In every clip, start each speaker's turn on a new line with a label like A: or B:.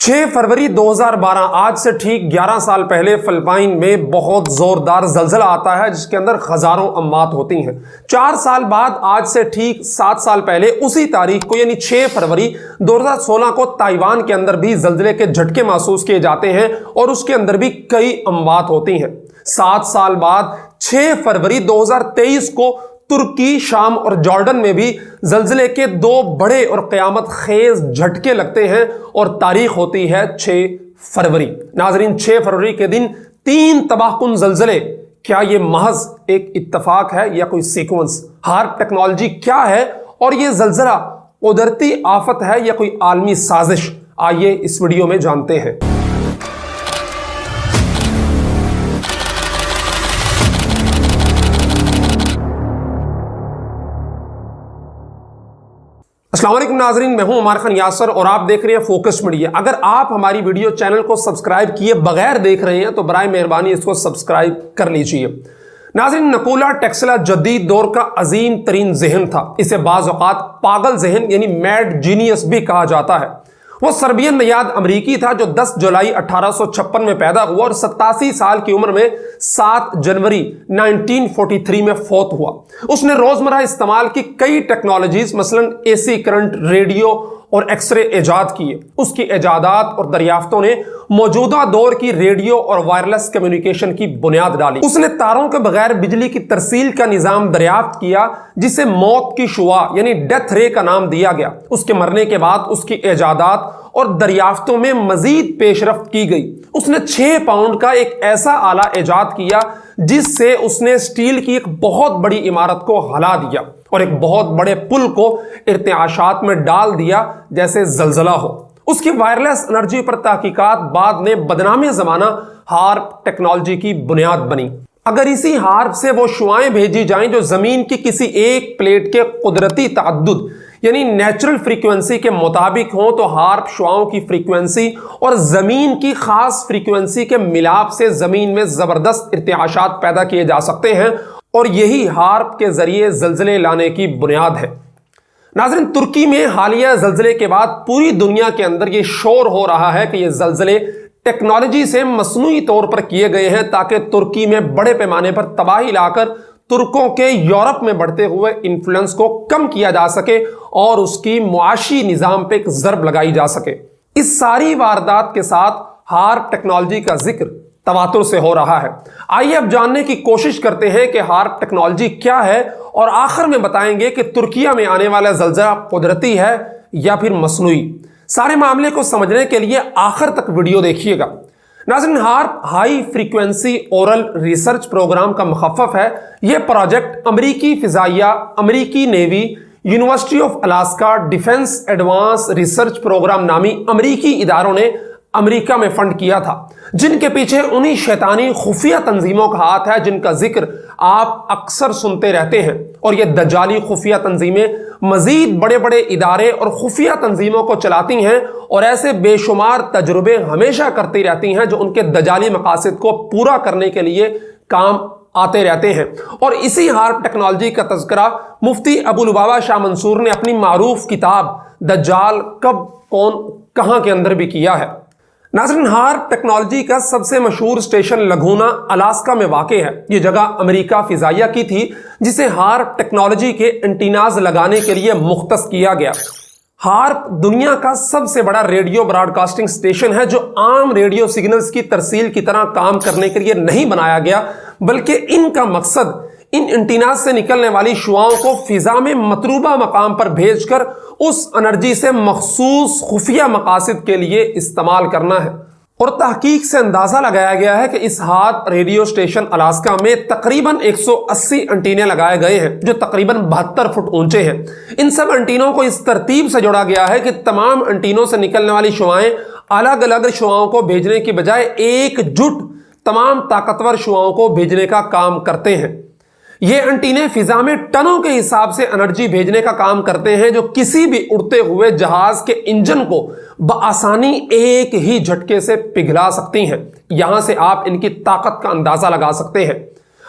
A: 6 फरवरी 2012 आज से ठीक 11 साल पहले फिलिपाइन में बहुत जोरदार जलजला आता है जिसके अंदर हजारों अम्वात होती हैं। 4 साल बाद आज से ठीक 7 साल पहले उसी तारीख को यानी 6 फरवरी 2016 को ताइवान के अंदर भी जलजले के झटके महसूस किए जाते हैं और उसके अंदर भी कई अम्वात होती हैं। 7 साल बाद 6 फरवरी 2023 को तुर्की, शाम और जॉर्डन में भी जलजले के 2 बड़े और क़यामत खेज झटके लगते हैं और तारीख होती है 6 फरवरी। नाजरीन, 6 फरवरी के दिन 3 तबाहकुन जलजले, क्या ये महज एक इत्तफाक है या कोई सीक्वेंस? हार्प टेक्नोलॉजी क्या है और ये जलजला कुदरती आफत है या कोई आलमी साजिश? आइए इस वीडियो में जानते हैं। अस्सलाम वालेकुम नाजरीन, मैं हूं उमर खान यासर और आप देख रहे हैं फोकस मीडिया। अगर आप हमारी वीडियो चैनल को सब्सक्राइब किए बगैर देख रहे हैं तो बराए मेहरबानी इसको सब्सक्राइब कर लीजिए। नाजरीन, निकोला टेस्ला जदीद दौर का अजीम तरीन जहन था। इसे बाज़ औक़ात पागल जहन यानी मैड जीनियस भी कहा जाता है। वो सर्बियन नयाद अमरीकी था जो 10 जुलाई 1856 में पैदा हुआ और 87 साल की उम्र में 7 जनवरी 1943 में फौत हुआ। उसने रोजमर्रा इस्तेमाल की कई टेक्नोलॉजीज मसलन एसी करंट, रेडियो और एक्सरे इजाद किए। उसकी इजादात और दरियाफ्तों ने मौजूदा दौर की रेडियो और वायरलेस कम्युनिकेशन की बुनियाद डाली। उसने तारों के बगैर बिजली की तरसील का निजाम दरियाफ्त किया जिसे मौत की शुआ यानी डेथ रे का नाम दिया गया। उसके मरने के बाद उसकी इजादात और दरियाफ्तों में मजीद पेशरफ्त की गई। उसने 6 पाउंड का एक ऐसा आला इजाद किया जिससे उसने स्टील की एक बहुत बड़ी इमारत को हिला दिया और एक बहुत बड़े पुल को इर्तिआशात में डाल दिया जैसे जलजला हो। उसकी वायरलेस एनर्जी पर तहकीकात बाद में बदनामे जमाना हार्प टेक्नोलॉजी की बुनियाद बनी। अगर इसी हार्प से वो शुआएं भेजी जाएं जो जमीन की किसी एक प्लेट के कुदरती तअद्दुद यानी नेचुरल फ्रीक्वेंसी के मुताबिक हो तो हार्प शुआओं की फ्रीक्वेंसी और जमीन की खास फ्रीक्वेंसी के मिलाप से जमीन में जबरदस्त इर्तिआशात पैदा किए जा सकते हैं और यही हार्प के जरिए जलजले लाने की बुनियाद है। नाज़रीन, तुर्की में हालिया जलजले के बाद पूरी दुनिया के अंदर ये शोर हो रहा है कि ये जलजले टेक्नोलॉजी से मसनूई तौर पर किए गए हैं ताकि तुर्की में बड़े पैमाने पर तबाही लाकर तुर्कों के यूरोप में बढ़ते हुए इन्फ्लुएंस को कम किया जा सके और उसकी मुआशी निजाम पे एक ज़रब लगाई जा सके। इस सारी वारदात के साथ हार्प टेक्नोलॉजी का जिक्र तवातुर से हो रहा है। आइए अब जानने की कोशिश करते हैं कि हार्प टेक्नोलॉजी क्या है और आखिर में बताएंगे कि तुर्किया में आने वाला जलजला कुदरती है या फिर मसनूई। सारे मामले को समझने के लिए आखिर तक वीडियो देखिएगा। नाज़रीन, HARP high frequency auroral research program का मुखफ़्फ़ है। यह प्रोजेक्ट अमरीकी फिजाइया, अमरीकी navy, University of Alaska, defence advance research program नामी अमरीकी इदारों ने अमेरिका में फंड किया था, जिनके पीछे उन्हीं शैतानी खुफिया तंजीमों का हाथ है जिनका जिक्र आप अक्सर सुनते रहते हैं। और ये दज्जाली खुफिया तंजीमें मजीद बड़े बड़े इदारे और खुफिया तंजीमों को चलाती हैं और ऐसे बेशुमार तजुर्बे हमेशा करती रहती हैं जो उनके दज्जाली मकासद को पूरा करने के लिए काम आते रहते हैं। और इसी हार्प टेक्नोलॉजी का तज़किरा मुफ्ती अबू लुबाबा शाह मंसूर ने अपनी मारूफ किताब दज्जाल कब कौन कहां के अंदर भी किया है। नाज़रीन, हार्प टेक्नोलॉजी का सबसे मशहूर स्टेशन लगूना अलास्का में वाक़ है। यह जगह अमेरिका फिजाइया की थी जिसे हार्प टेक्नोलॉजी के एंटीनाज लगाने के लिए मुख्तस किया गया। हार्प दुनिया का सबसे बड़ा रेडियो ब्रॉडकास्टिंग स्टेशन है जो आम रेडियो सिग्नल्स की तरसील की तरह काम करने के लिए नहीं बनाया गया, बल्कि इनका मकसद इन एंटीनाज से निकलने वाली शुआओं को फिजा में मतलूबा मकाम पर भेजकर उस एनर्जी से मखसूस खुफिया मकासद के लिए इस्तेमाल करना है। और तहकीक से अंदाजा लगाया गया है कि इस हार्प रेडियो स्टेशन अलास्का में तकरीबन 180 एंटीने लगाए गए हैं जो तकरीबन 72 फुट ऊंचे हैं। इन सब एंटीनों को इस तरतीब से जोड़ा गया है कि तमाम एंटीनों से निकलने वाली शुआएं अलग अलग शुआओं को भेजने की बजाय एकजुट तमाम ताकतवर शुआओं को भेजने का काम करते हैं। ये एंटीने फिजा में टनों के हिसाब से एनर्जी भेजने का काम करते हैं जो किसी भी उड़ते हुए जहाज के इंजन को बआसानी एक ही झटके से पिघला सकती हैं। यहां से आप इनकी ताकत का अंदाजा लगा सकते हैं।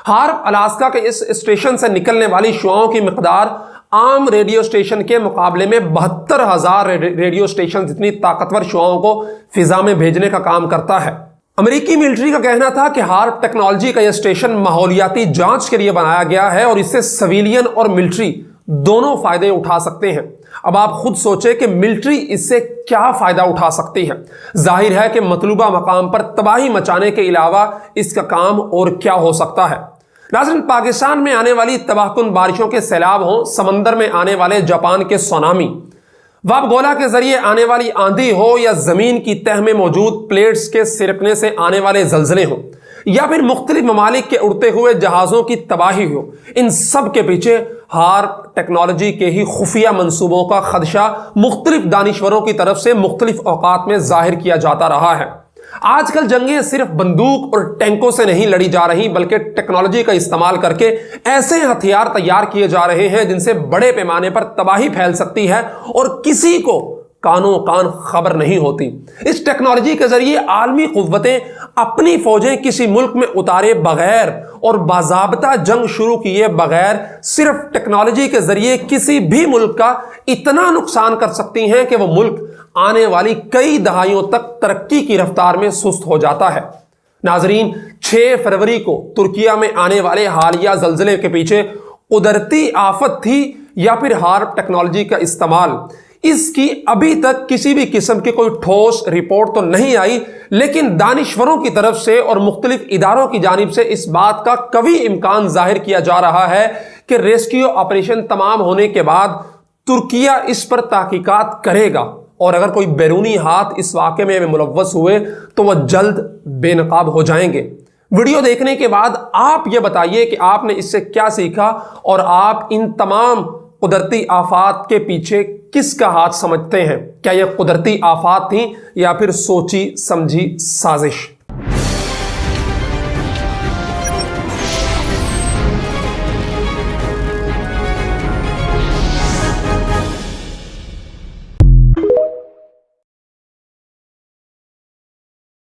A: हार्प अलास्का के इस स्टेशन से निकलने वाली शुआओं की मिकदार आम रेडियो स्टेशन के मुकाबले में 72,000 रेडियो स्टेशन जितनी ताकतवर शुआओं को फिजा में भेजने का काम करता है। अमेरिकी मिलिट्री का कहना था कि हार्प टेक्नोलॉजी का यह स्टेशन माहौलियाती जांच के लिए बनाया गया है और इससे सिविलियन और मिलिट्री दोनों फायदे उठा सकते हैं। अब आप खुद सोचें कि मिलिट्री इससे क्या फायदा उठा सकती है। जाहिर है कि मतलूबा मकाम पर तबाही मचाने के अलावा इसका काम और क्या हो सकता है। नाज़रीन, पाकिस्तान में आने वाली तबाहकुन बारिशों के सैलाब हों, समंदर में आने वाले जापान के सुनामी, वाबगोला के जरिए आने वाली आंधी हो या जमीन की तह में मौजूद प्लेट्स के सिरकने से आने वाले जलजले हो या फिर मुख्तलिफ ममालिक के उड़ते हुए जहाजों की तबाही हो, इन सब के पीछे हार्प टेक्नोलॉजी के ही खुफिया मंसूबों का खदशा मुख्तलिफ दानिश्वरों की तरफ से मुख्तलिफ औकात में जाहिर किया जाता रहा है। आजकल जंगें सिर्फ बंदूक और टैंकों से नहीं लड़ी जा रही, बल्कि टेक्नोलॉजी का इस्तेमाल करके ऐसे हथियार तैयार किए जा रहे हैं जिनसे बड़े पैमाने पर तबाही फैल सकती है और किसी को कानो कान खबर नहीं होती। इस टेक्नोलॉजी के जरिए आलमी कुव्वतें अपनी फौजें किसी मुल्क में उतारे बगैर और बाज़ाब्ता जंग शुरू किए बगैर सिर्फ टेक्नोलॉजी के जरिए किसी भी मुल्क का इतना नुकसान कर सकती हैं कि वह मुल्क आने वाली कई दहाइयों तक तरक्की की रफ्तार में सुस्त हो जाता है। नाजरीन, 6 फरवरी को तुर्किया में आने वाले हालिया जलजले के पीछे कुदरती आफत थी या फिर हार्प टेक्नोलॉजी का इस्तेमाल, इसकी अभी तक किसी भी किस्म की कोई ठोस रिपोर्ट तो नहीं आई, लेकिन दानिश्वरों की तरफ से और मुख्तलिफ इदारों की जानिब से इस बात का कवी इम्कान जाहिर किया जा रहा है कि रेस्क्यू ऑपरेशन तमाम होने के बाद तुर्किया इस पर तहकीकात करेगा और अगर कोई बैरूनी हाथ इस वाक़े में मुलव्वस हुए तो वह जल्द बेनकाब हो जाएंगे। वीडियो देखने के बाद आप ये बताइए कि आपने इससे क्या सीखा और आप इन तमाम कुदरती आफात के पीछे किसका हाथ समझते हैं। क्या यह कुदरती आफात थी या फिर सोची समझी साजिश।